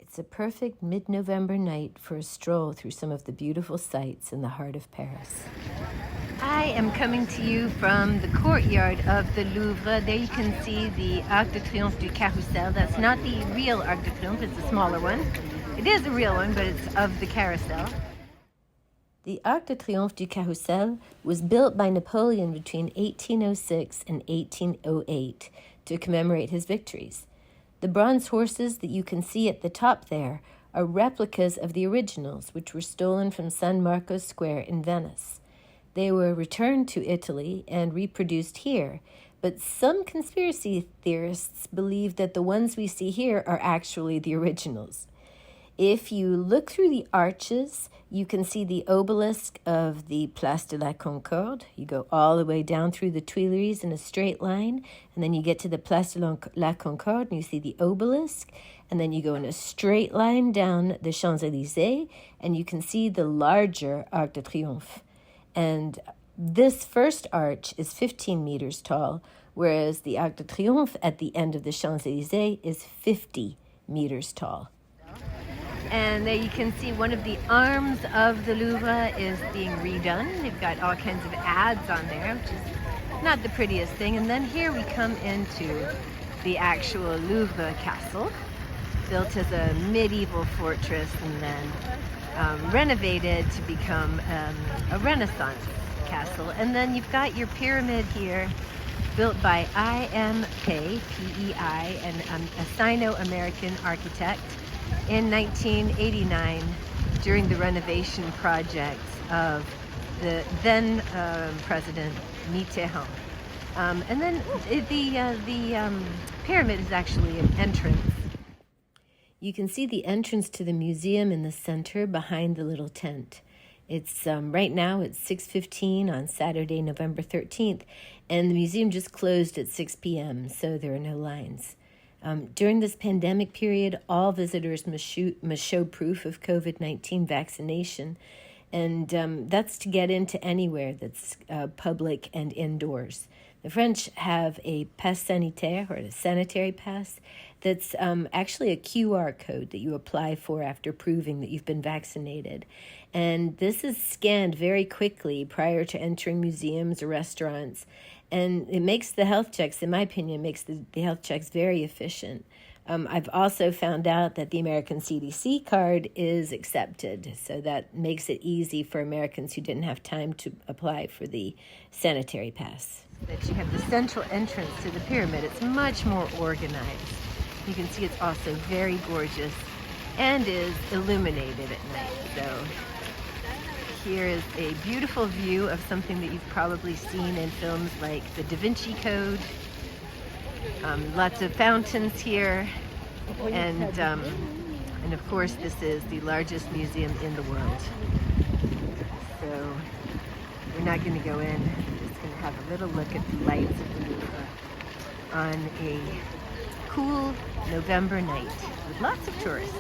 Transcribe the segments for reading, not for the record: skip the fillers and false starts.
It's a perfect mid-November night for a stroll through some of the beautiful sights in the heart of Paris. I am coming to you from the courtyard of the Louvre. There you can see the Arc de Triomphe du Carrousel. That's not the real Arc de Triomphe, it's a smaller one. It is a real one, but it's of the carousel. The Arc de Triomphe du Carrousel was built by Napoleon between 1806 and 1808 to commemorate his victories. The bronze horses that you can see at the top there are replicas of the originals, which were stolen from San Marco Square in Venice. They were returned to Italy and reproduced here, but some conspiracy theorists believe that the ones we see here are actually the originals. If you look through the arches, you can see the obelisk of the Place de la Concorde. You go all the way down through the Tuileries in a straight line, and then you get to the Place de la Concorde, and you see the obelisk, and then you go in a straight line down the Champs-Élysées, and you can see the larger Arc de Triomphe. And this first arch is 15 meters tall, whereas the Arc de Triomphe at the end of the Champs-Élysées is 50 meters tall. And there you can see one of the arms of the Louvre is being redone. They've got all kinds of ads on there, which is not the prettiest thing. And then here we come into the actual Louvre castle, built as a medieval fortress and then renovated to become a Renaissance castle. And then you've got your pyramid here, built by IMK, PEI, a Sino-American architect, in 1989 during the renovation projects of the then President Mitterrand. And then the pyramid is actually an entrance. You can see the entrance to the museum in the center behind the little tent. It's right now it's 6:15 on Saturday, November 13th, and the museum just closed at 6 p.m., so there are no lines. During this pandemic period, all visitors must show proof of COVID-19 vaccination, and that's to get into anywhere that's public and indoors. The French have a pass sanitaire, or a sanitary pass, that's actually a QR code that you apply for after proving that you've been vaccinated. And this is scanned very quickly prior to entering museums or restaurants. And it makes the health checks, in my opinion, makes the health checks very efficient. I've also found out that the American CDC card is accepted, so that makes it easy for Americans who didn't have time to apply for the sanitary pass. That you have the central entrance to the pyramid. It's much more organized. You can see it's also very gorgeous and is illuminated at night. So here is a beautiful view of something that you've probably seen in films like The Da Vinci Code. Lots of fountains here, and of course this is the largest museum in the world. So we're not going to go in, we're just going to have a little look at the lights of the Louvre on a cool November night with lots of tourists.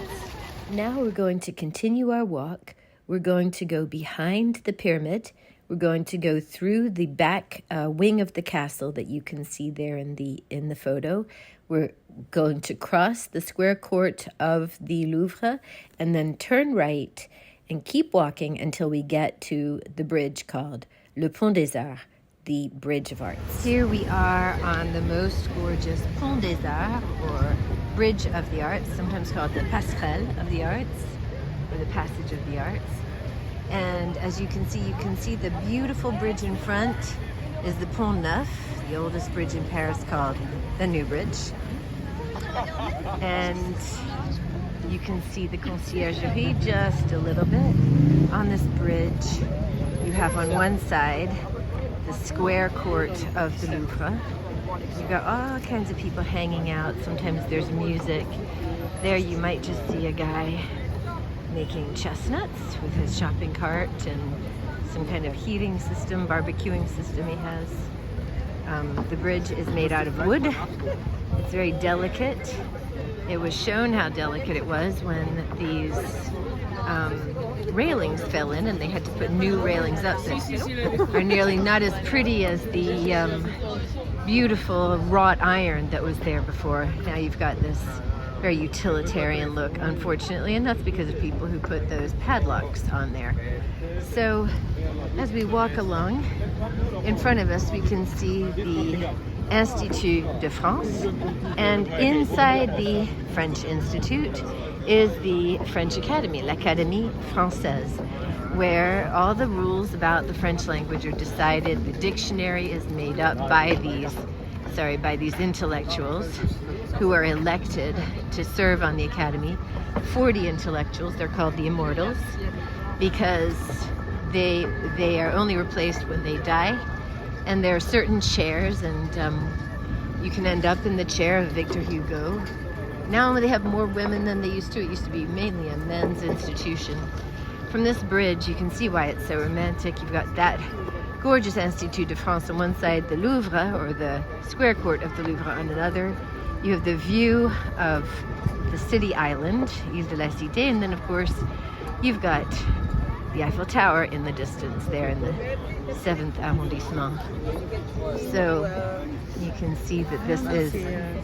Now we're going to continue our walk. We're going to go behind the pyramid. We're going to go through the back wing of the castle that you can see there in the photo. We're going to cross the square court of the Louvre and then turn right and keep walking until we get to the bridge called Le Pont des Arts, the Bridge of Arts. Here we are on the most gorgeous Pont des Arts, or Bridge of the Arts, sometimes called the Passerelle of the Arts, or the Passage of the Arts. And as you can see the beautiful bridge in front is the Pont Neuf, the oldest bridge in Paris, called the New Bridge. And you can see the Conciergerie just a little bit. On this bridge, you have on one side the square court of the Louvre. You've got all kinds of people hanging out. Sometimes there's music. There you might just see a guy making chestnuts with his shopping cart and some kind of heating system, barbecuing system he has. The bridge is made out of wood. It's very delicate. It was shown how delicate it was when these railings fell in and they had to put new railings up that are nearly not as pretty as the beautiful wrought iron that was there before. Now you've got this very utilitarian look, unfortunately, and that's because of people who put those padlocks on there. So as we walk along, in front of us we can see the Institut de France, and inside the French Institute is the French Academy, l'Académie Française, where all the rules about the French language are decided. The dictionary is made up by these intellectuals who are elected to serve on the Academy. 40 intellectuals, they're called the Immortals, because they are only replaced when they die. And there are certain chairs, and you can end up in the chair of Victor Hugo. Now they have more women than they used to. It used to be mainly a men's institution. From this bridge, you can see why it's so romantic. You've got that gorgeous Institut de France on one side, the Louvre, or the square court of the Louvre, on another. You have the view of the city island, Ile de la Cité, and then of course you've got the Eiffel Tower in the distance there in the 7th arrondissement. So you can see that this is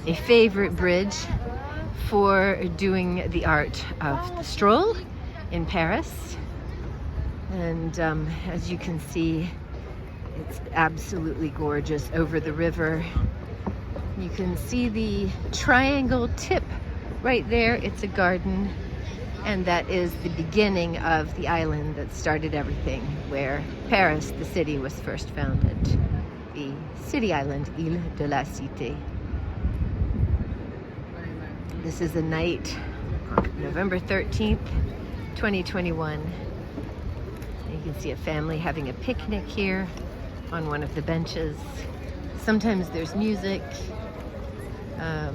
a favorite bridge for doing the art of the stroll in Paris. And as you can see, it's absolutely gorgeous over the river. You can see the triangle tip right there. It's a garden, and that is the beginning of the island that started everything, where Paris, the city, was first founded. The city island, Ile de la Cité. This is a night on November 13th, 2021. You can see a family having a picnic here on one of the benches. Sometimes there's music.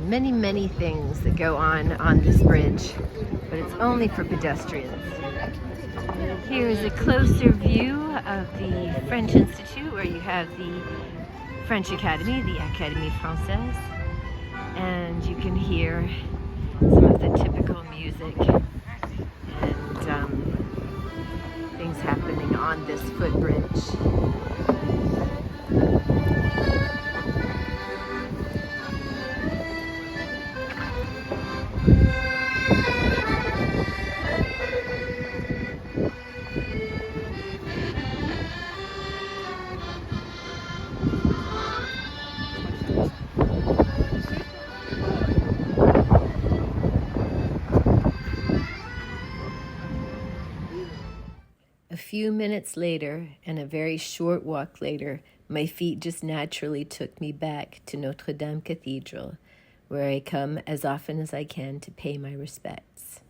Many things that go on this bridge, but it's only for pedestrians. Here is a closer view of the French Institute, where you have the French Academy, the Académie Française, and you can hear some of the typical music and things happening on this footbridge. A few minutes later, and a very short walk later, my feet just naturally took me back to Notre Dame Cathedral, where I come as often as I can to pay my respects.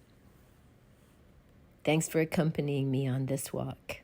Thanks for accompanying me on this walk.